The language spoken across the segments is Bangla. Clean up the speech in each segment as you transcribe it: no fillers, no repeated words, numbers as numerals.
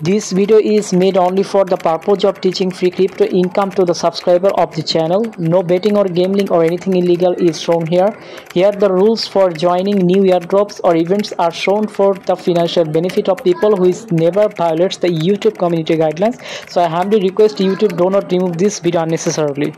This video is made only for the purpose of teaching free crypto income to the subscriber of the channel. No betting or gambling or anything illegal is shown here. Here the rules for joining new airdrops or events are shown for the financial benefit of people who is never violates the YouTube community guidelines. So I humbly request YouTube do not remove this video unnecessarily.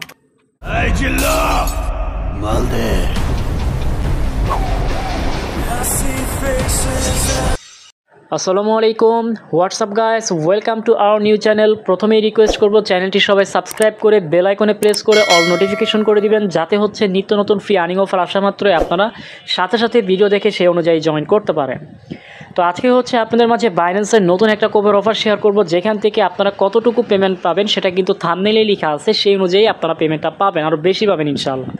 আসসালামু আলাইকুম WhatsApp guys welcome to our new channel. প্রথমেই রিকোয়েস্ট করব চ্যানেলটি সবাই সাবস্ক্রাইব করে বেল আইকনে প্রেস করে অল নোটিফিকেশন করে দিবেন, যাতে হচ্ছে নিত্য নতুন ফ্রি আর্নিং অফার আসা মাত্রই আপনারা সাথে সাথে ভিডিও দেখে সেই অনুযায়ী জয়েন করতে পারেন। তো আজকে হচ্ছে আপনাদের মাঝে বাইন্যান্সের নতুন একটা কোপের অফার শেয়ার করব, যেখান থেকে আপনারা কতটুকু পেমেন্ট পাবেন সেটা কিন্তু থাম্বনেইলে লেখা আছে, সেই অনুযায়ী আপনারা পেমেন্টটা পাবেন, আরও বেশি পাবেন ইনশাআল্লাহ।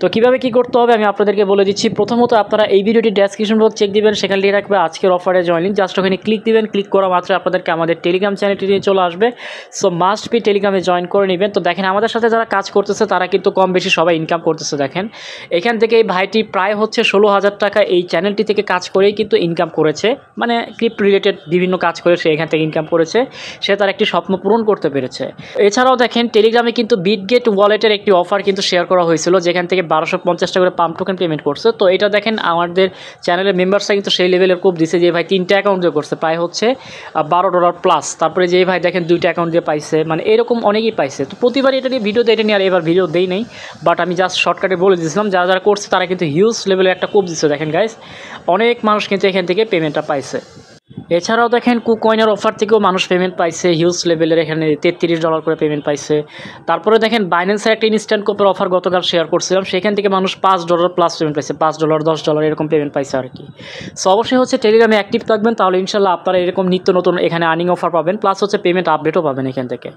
তো কীভাবে কী করতে হবে আমি আপনাদেরকে বলে দিচ্ছি। প্রথমত আপনারা এই ভিডিওটি ডেসক্রিপশন বক্স চেক দিবেন, সেখানে লিখে রাখবে আজকের অফারে জয়েন লিঙ্ক। জাস্ট ওখানে ক্লিক দিবেন, ক্লিক করা মাত্র আপনাদেরকে আমাদের টেলিগ্রাম চ্যানেলটি নিয়ে চলে আসবে। সো মাস্ট বি টেলিগ্রামে জয়েন করে নেবেন। তো দেখেন আমাদের সাথে যারা কাজ করতেছে তারা কিন্তু কম বেশি সবাই ইনকাম করতেছে। দেখেন এখান থেকে এই ভাইটি প্রায় হচ্ছে 16,000 টাকা এই চ্যানেলটি থেকে কাজ করেই কিন্তু ইনকাম করেছে, মানে ক্রিপ্টো রিলেটেড বিভিন্ন কাজ করে সে এখান থেকে ইনকাম করেছে, সে তার একটি স্বপ্ন পূরণ করতে পেরেছে। এছাড়াও দেখেন টেলিগ্রামে কিন্তু বিটগেট ওয়ালেটের একটি অফার কিন্তু শেয়ার করা হয়েছিল, যেখান থেকে 1250 টাকা করে পাম্প টোকেন পেমেন্ট করছে। তো এটা দেখেন আমাদের চ্যানেলের মেম্বার্সরা কিন্তু সেই লেভেলের কোপ দিছে, যে ভাই 3টা অ্যাকাউন্ট দিয়ে করছে, প্রায় হচ্ছে $12 প্লাস। তারপরে যে ভাই দেখেন 2টা অ্যাকাউন্ট দিয়ে পাইছে, মানে এরকম অনেকেই পাইছে। তো প্রতিবার এটা নিয়ে ভিডিও দেয়, এটা নিয়ে আর এবার ভিডিও দেই নাই, বাট আমি জাস্ট শর্টকাটে বলে দিয়েছিলাম। যারা যারা করছে তারা কিন্তু হিউজ লেভেলের একটা কোপ দিচ্ছে। দেখেন গাইস অনেক মানুষ কিন্তু এখান থেকে পেমেন্টটা পাইছে। এছাড়াও দেখেন কুকয়েনের অফার থেকেও মানুষ পেমেন্ট পাইছে হিউজ লেভেলের, এখানে $33 করে পেমেন্ট পাইছে। তারপরে দেখেন বাইন্যান্সের একটা ইনস্ট্যান্ট কোপের অফার গতকাল শেয়ার করছিলাম, সেখান থেকে মানুষ $5 প্লাস পেমেন্ট পাইছে, $5 $10 এরকম পেমেন্ট পাইছে আর কি। সো অবশ্যই হচ্ছে টেলিগ্রামে অ্যাক্টিভ থাকবেন, তাহলে ইনশাল্লাহ আপনারা এরকম নিত্য নতুন এখানে আর্নিং অফার পাবেন, প্লাস হচ্ছে পেমেন্ট আপডেটও পাবেন এখান থেকে।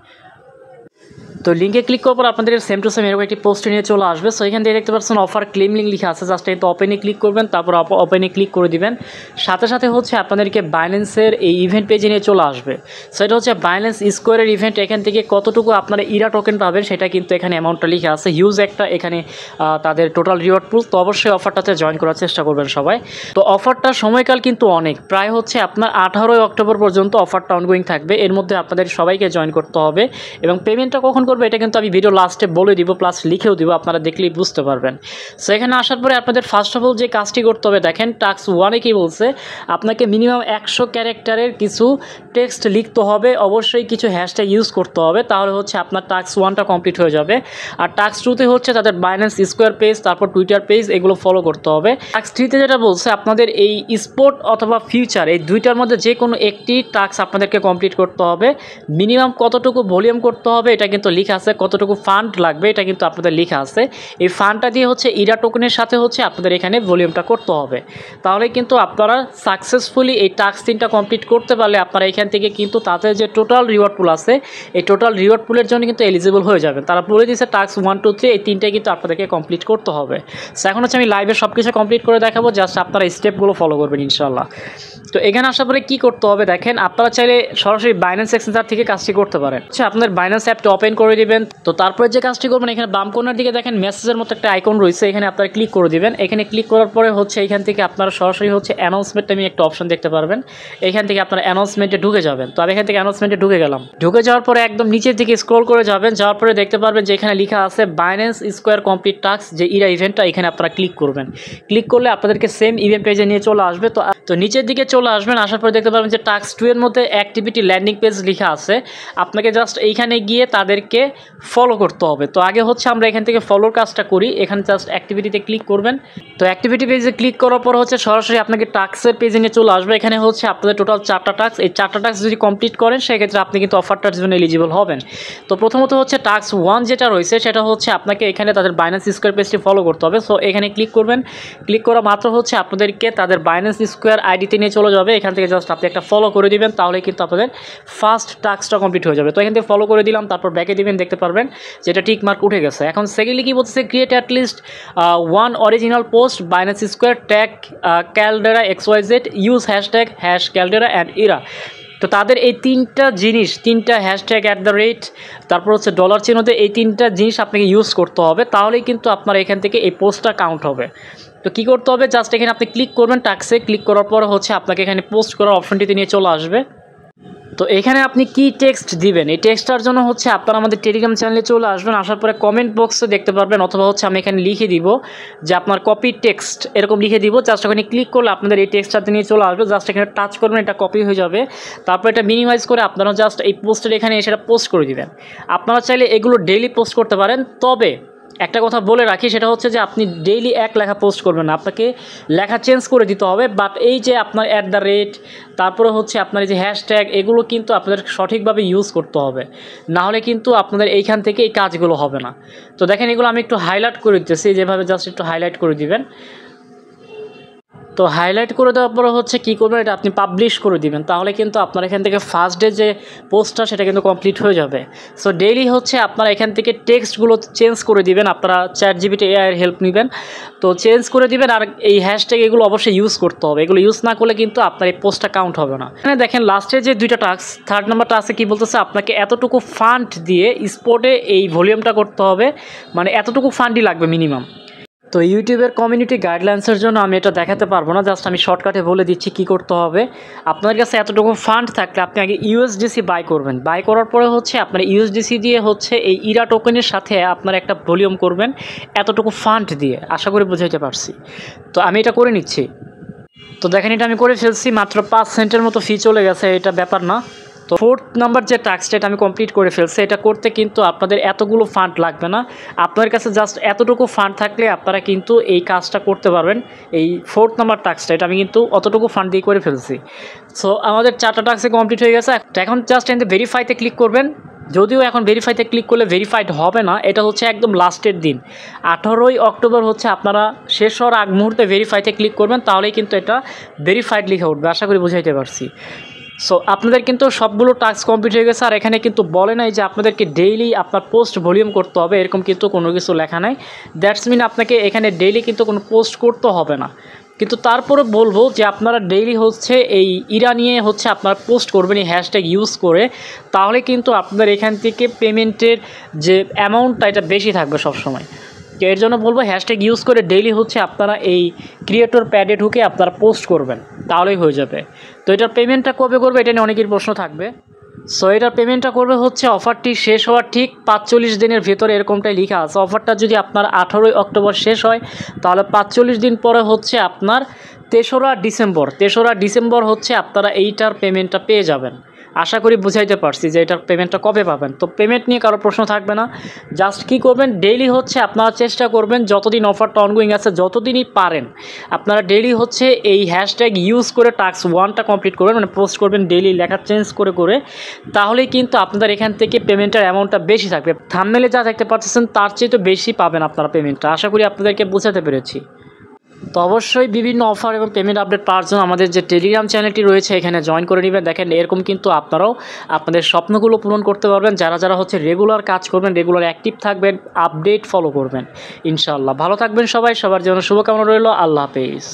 তো লিঙ্কে ক্লিক করার পর আপনাদের সেম টু সেম এরকম একটি পোস্ট নিয়ে চলে আসবে। সো এখান থেকে দেখতে পাচ্ছেন অফার ক্লেম লিঙ্ক লেখা আছে, জাস্ট কিন্তু ওপেনে ক্লিক করবেন, তারপর ওপেনে ক্লিক করে দিবেন। সাথে সাথে হচ্ছে আপনাদেরকে বাইন্যান্সের এই ইভেন্ট পেজে নিয়ে চলে আসবে। সো এটা হচ্ছে বাইন্যান্স স্কোয়ারের ইভেন্ট। এখান থেকে কতটুকু আপনারা ইরা টোকেন পাবেন সেটা কিন্তু এখানে অ্যামাউন্টটা লেখা আছে, হিউজ একটা এখানে তাদের টোটাল রিওয়ার্ড পুল। তো অবশ্যই অফারটাতে জয়েন করার চেষ্টা করবেন সবাই। তো অফারটার সময়কাল কিন্তু অনেক, প্রায় হচ্ছে আপনার 18 অক্টোবর পর্যন্ত অফারটা অনগোয়িং থাকবে। এর মধ্যে আপনাদের সবাইকে জয়েন করতে হবে, এবং পেমেন্টটা কখন করবে এটা কিন্তু আমি ভিডিও লাস্টে বলে দিব, প্লাস লিখেও দিব, আপনারা দেখলেই বুঝতে পারবেন। সো এখানে আসার পরে আপনাদের ফার্স্ট অফ অল যে কাজটি করতে হবে, দেখেন টাস্ক 1-এ কী বলছে, আপনাকে মিনিমাম 100 ক্যারেক্টারের কিছু টেক্সট লিখতে হবে, অবশ্যই কিছু হ্যাশট্যাগ ইউজ করতে হবে, তাহলে হচ্ছে আপনার টাস্ক 1টা কমপ্লিট হয়ে যাবে। আর টাস্ক 2-তে হচ্ছে তাদের বাইন্যান্স স্কোয়ার পেজ, তারপর টুইটার পেজ, এগুলো ফলো করতে হবে। টাস্ক 3-তে যেটা বলছে, আপনাদের এই স্পোর্ট অথবা ফিউচার এই দুইটার মধ্যে যে কোনো একটি টাস্ক আপনাদেরকে কমপ্লিট করতে হবে। মিনিমাম কতটুকু ভলিউম করতে হবে এটা কিন্তু লেখা আছে, কতটুকু ফান্ড লাগবে এটা কিন্তু আপনাদের লেখা আছে। এই ফান্ডটা দিয়ে হচ্ছে ইরা টোকেনের সাথে হচ্ছে আপনাদের এখানে ভলিউমটা করতে হবে, তাহলে কিন্তু আপনারা সাকসেসফুলি এই টাস্ক 3টা কমপ্লিট করতে পারলে আপনারা এখান থেকে কিন্তু তাদের যে টোটাল রিওয়ার্ড পুল আছে, এই টোটাল রিওয়ার্ড পুলের জন্য কিন্তু এলিজিবল হয়ে যাবেন। তারা বলে দিয়েছে টাস্ক 1, 2, 3 এই 3টাই কিন্তু আপনাদেরকে কমপ্লিট করতে হবে। সো এখন হচ্ছে আমি লাইভে সব কিছু কমপ্লিট করে দেখাবো, জাস্ট আপনারা স্টেপগুলো ফলো করবেন ইনশাআল্লাহ। তো এখানে আসার পরে কী করতে হবে, দেখেন আপনারা চাইলে সরাসরি বাইন্যান্স এক্সচেঞ্জার থেকে কাজটি করতে পারেন। আচ্ছা আপনার বাইন্যান্স অ্যাপটা ওপেন করে দিবেন। তো তারপরে যে কাজটি করবেন, এখানে বাম কর্নার দিকে দেখেন মেসেজের মতো একটা আইকন রয়েছে, এখানে আপনারা ক্লিক করে দিবেন। এখানে ক্লিক করার পরে হচ্ছে এখান থেকে আপনারা সরাসরি হচ্ছে অ্যানাউন্সমেন্ট আমি একটা অপশন দেখতে পারবেন, এখান থেকে আপনারা অ্যানাউন্সমেন্টে ঢুকে যাবেন। তো আমি এখান থেকে অ্যানাউন্সমেন্টে ঢুকে গেলাম। ঢুকে যাওয়ার পরে একদম নিচের দিকে স্ক্রল করে যাবেন, যাওয়ার পরে দেখতে পারবেন যে এখানে লেখা আছে বাইন্যান্স স্কোয়ার কমপ্লিট টাস্ক, যে ইরা ইভেন্টটা, এখানে আপনারা ক্লিক করবেন। ক্লিক করলে আপনাদেরকে সেম ইভেন্ট পেজে নিয়ে চলে আসবে। তো নিচের দিকে চলে আসবেন, আসার পরে দেখতে পারবেন যে টাস্ক 2 এর মধ্যে অ্যাক্টিভিটি ল্যান্ডিং পেজ লেখা আছে, আপনাকে জাস্ট এইখানে গিয়ে তাদেরকে ফলো করতে হবে। তো আগে হচ্ছে আমরা এখান থেকে ফলোর কাজটা করি, এখানে জাস্ট অ্যাক্টিভিটিতে ক্লিক করবেন। তো অ্যাক্টিভিটি পেজে ক্লিক করার পর হচ্ছে সরাসরি আপনাকে টাস্কের পেজে নিয়ে চলে আসবে। এখানে হচ্ছে আপনাদের টোটাল 4টা টাস্ক, এই 4টা টাস্ক যদি কমপ্লিট করেন সেক্ষেত্রে আপনি কিন্তু অফারটার জন্য এলিজিবল হবেন। তো প্রথমত হচ্ছে টাস্ক 1 যেটা রয়েছে সেটা হচ্ছে আপনাকে এখানে তাদের বাইন্যান্স স্কোয়ার পেজটি ফলো করতে হবে। সো এখানে ক্লিক করবেন, ক্লিক করা মাত্র হচ্ছে আপনাদেরকে তাদের বাইন্যান্স স্কোয়ার আইডিতে নিয়ে চলে যাবে। এখান থেকে জাস্ট আপনি একটা ফলো করে দিবেন, তাহলে কিন্তু আপনাদের ফার্স্ট টাস্কটা কমপ্লিট হয়ে যাবে। তো এখান থেকে ফলো করে দিলাম, তারপর ব্যাকে দিবেন, দেখতে পারবেন যেটা টিক মার্ক উঠে গেছে। এখন সেকেন্ডলি কি বলতেছে, create at least 1 original post Binance square tag caldera XYZ, use hashtag caldera and Ira. তো তাদের এই 3টা জিনিস, 3টা হ্যাশট্যাগ @, তারপর হচ্ছে ডলার চিহ্নতে, এই 3টা জিনিস আপনাকে ইউজ করতে হবে, তাহলেই কিন্তু আপনার এখান থেকে এই পোস্টটা কাউন্ট হবে। তো কী করতে হবে, জাস্ট এখানে আপনি ক্লিক করবেন, টাস্কে ক্লিক করার পর হচ্ছে আপনাকে এখানে পোস্ট করার অপশনটিতে নিয়ে চলে আসবে। তো এখানে আপনি কি টেক্সট দিবেন, এই টেক্সটটার জন্য হচ্ছে আপনারা আমাদের টেলিগ্রাম চ্যানেলে চলে আসবেন। আসার পরে কমেন্ট বক্সে দেখতে পারবেন, অথবা হচ্ছে আমি এখানে লিখে দিব যে আপনার কপি টেক্সট, এরকম লিখে দিব। জাস্ট ওখানে ক্লিক করলে আপনাদের এই টেক্সটটাতে নিয়ে চলে আসবে। জাস্ট এখানে টাচ করবেন, এটা কপি হয়ে যাবে। তারপর এটা মিনিমাইজ করে আপনারা জাস্ট এই পোস্টের এখানে এসে পোস্ট করে দিবেন। আপনারা চাইলে এগুলো ডেইলি পোস্ট করতে পারেন, তবে একটা কথা বলে রাখি, সেটা হচ্ছে যে আপনি ডেইলি এক লেখা পোস্ট করবেন না, আপনাকে লেখা চেঞ্জ করে দিতে হবে। বাট এই যে আপনার @, তারপরে হচ্ছে আপনার এই যে হ্যাশট্যাগ, এগুলো কিন্তু আপনাদের সঠিকভাবে ইউজ করতে হবে, না হলে কিন্তু আপনাদের এইখান থেকে এই কাজগুলো হবে না। তো দেখেন এগুলো আমি একটু হাইলাইট করে দিতেছি, যেভাবে জাস্ট একটু হাইলাইট করে দিবেন। তো হাইলাইট করে দেওয়ার পরে হচ্ছে কী করবেন, এটা আপনি পাবলিশ করে দিবেন, তাহলে কিন্তু আপনার এখান থেকে ফার্স্ট ডে যে পোস্টটা সেটা কিন্তু কমপ্লিট হয়ে যাবে। সো ডেইলি হচ্ছে আপনারা এখান থেকে টেক্সটগুলো চেঞ্জ করে দিবেন, আপনারা ChatGPT AI এর হেল্প নেবেন। তো চেঞ্জ করে দিবেন, আর এই হ্যাশট্যাগ এগুলো অবশ্যই ইউজ করতে হবে। এগুলো ইউজ না করলে কিন্তু আপনার এই পোস্টটা কাউন্ট হবে না। এখানে দেখেন লাস্টে যে 2টা টাস্ক, 3rd নাম্বার টাস্কে কী বলতেছে, আপনাকে এতটুকু ফান্ড দিয়ে স্পটে এই ভলিউমটা করতে হবে, মানে এতটুকু ফান্ডই লাগবে মিনিমাম। তো ইউটিউবের কমিউনিটি গাইডলাইন্সের জন্য আমি এটা দেখাতে পারবো না, জাস্ট আমি শর্টকাটে বলে দিচ্ছি কী করতে হবে। আপনার কাছে এতটুকু ফান্ড থাকলে আপনি আগে USDC বাই করবেন। বাই করার পরে হচ্ছে আপনার USDC দিয়ে হচ্ছে এই ইরা টোকেনের সাথে আপনার একটা ভলিউম করবেন এতটুকু ফান্ড দিয়ে। আশা করি বুঝাইতে পারছি। তো আমি এটা করে নিচ্ছি। তো দেখেন এটা আমি করে ফেলছি, মাত্র 5 সেন্টের মতো ফি চলে গেছে, এটা ব্যাপার না। তো 4th নাম্বার যে টাস্কটা, এটা আমি কমপ্লিট করে ফেলছি। এটা করতে কিন্তু আপনাদের এতগুলো ফান্ড লাগবে না, আপনার কাছে জাস্ট এতটুকু ফান্ড থাকলে আপনারা কিন্তু এই কাজটা করতে পারবেন। এই 4th নাম্বার টাস্কটা, এটা আমি কিন্তু অতটুকু ফান্ড দিয়ে করে ফেলছি। সো আমাদের 4টা টাস্কে কমপ্লিট হয়ে গেছে। এখন জাস্ট এখানে ভেরিফাইতে ক্লিক করবেন। যদিও এখন ভেরিফাইতে ক্লিক করলে ভেরিফাইড হবে না, এটা হচ্ছে একদম লাস্টের দিন 18ই অক্টোবর হচ্ছে আপনারা শেষ হওয়ার আগ মুহূর্তে ভেরিফাইতে ক্লিক করবেন, তাহলেই কিন্তু এটা ভেরিফাইড লিখে উঠবে। আশা করি বুঝাইতে পারছি। সো আপনাদের কিন্তু সবগুলো টাস্ক কমপ্লিট হয়ে গেছে। আর এখানে কিন্তু বলে নাই যে আপনাদেরকে ডেইলি আপনার পোস্ট ভলিউম করতে হবে, এরকম কিন্তু কোনো কিছু লেখা নাই। দ্যাটস মিন আপনাকে এখানে ডেইলি কিন্তু কোনো পোস্ট করতে হবে না। কিন্তু তারপরে বলবো যে আপনারা ডেইলি হচ্ছে এই ইরা নিয়ে হচ্ছে আপনারা পোস্ট করবেন এই হ্যাশট্যাগ ইউজ করে, তাহলে কিন্তু আপনাদের এখান থেকে পেমেন্টের যে অ্যামাউন্টটা এটা বেশি থাকবে সবসময়। তো এর জন্য বলবো হ্যাশট্যাগ ইউজ করে ডেইলি হচ্ছে আপনারা এই ক্রিয়েটর প্যাডে ঢুকে আপনারা পোস্ট করবেন, তাহলেই হয়ে যাবে। তো এটার পেমেন্টটা কবে করবে এটা নিয়ে অনেকের প্রশ্ন থাকবে। সো এটার পেমেন্টটা করবে হচ্ছে অফারটি শেষ হওয়ার ঠিক 45 দিনের ভেতরে, এরকমটাই লেখা আছে। অফারটা যদি আপনার 18ই অক্টোবর শেষ হয়, তাহলে 45 দিন পরে হচ্ছে আপনার 3রা ডিসেম্বর হচ্ছে আপনারা এইটার পেমেন্টটা পেয়ে যাবেন। আশা করি বুঝাইতে পারছি যে এটার পেমেন্টটা কবে পাবেন। তো পেমেন্ট নিয়ে কারো প্রশ্ন থাকবে না। জাস্ট কী করবেন, ডেইলি হচ্ছে আপনারা চেষ্টা করবেন যতদিন অফারটা অনগোয়িং আছে যতদিনই পারেন আপনারা ডেইলি হচ্ছে এই হ্যাশট্যাগ ইউজ করে টাস্ক 1টা কমপ্লিট করবেন, মানে পোস্ট করবেন ডেইলি লেখা চেঞ্জ করে, তাহলেই কিন্তু আপনাদের এখান থেকে পেমেন্টের অ্যামাউন্টটা বেশি থাকবে। থাম্বনেলে যা দেখতে পাচ্ছেন তার চেয়ে তো বেশি পাবেন আপনারা পেমেন্টটা। আশা করি আপনাদেরকে বোঝাতে পেরেছি। তো অবশ্যই বিভিন্ন অফার এবং পেমেন্ট আপডেট পাওয়ার জন্য আমাদের যে টেলিগ্রাম চ্যানেলটি রয়েছে এখানে জয়েন করে নেবেন। দেখেন এরকম কিন্তু আপনারাও আপনাদের স্বপ্নগুলো পূরণ করতে পারবেন, যারা হচ্ছে রেগুলার কাজ করবেন, রেগুলার অ্যাক্টিভ থাকবেন, আপডেট ফলো করবেন। ইনশাআল্লাহ ভালো থাকবেন সবাই, সবার জন্য শুভকামনা রইল। আল্লাহ হাফেজ।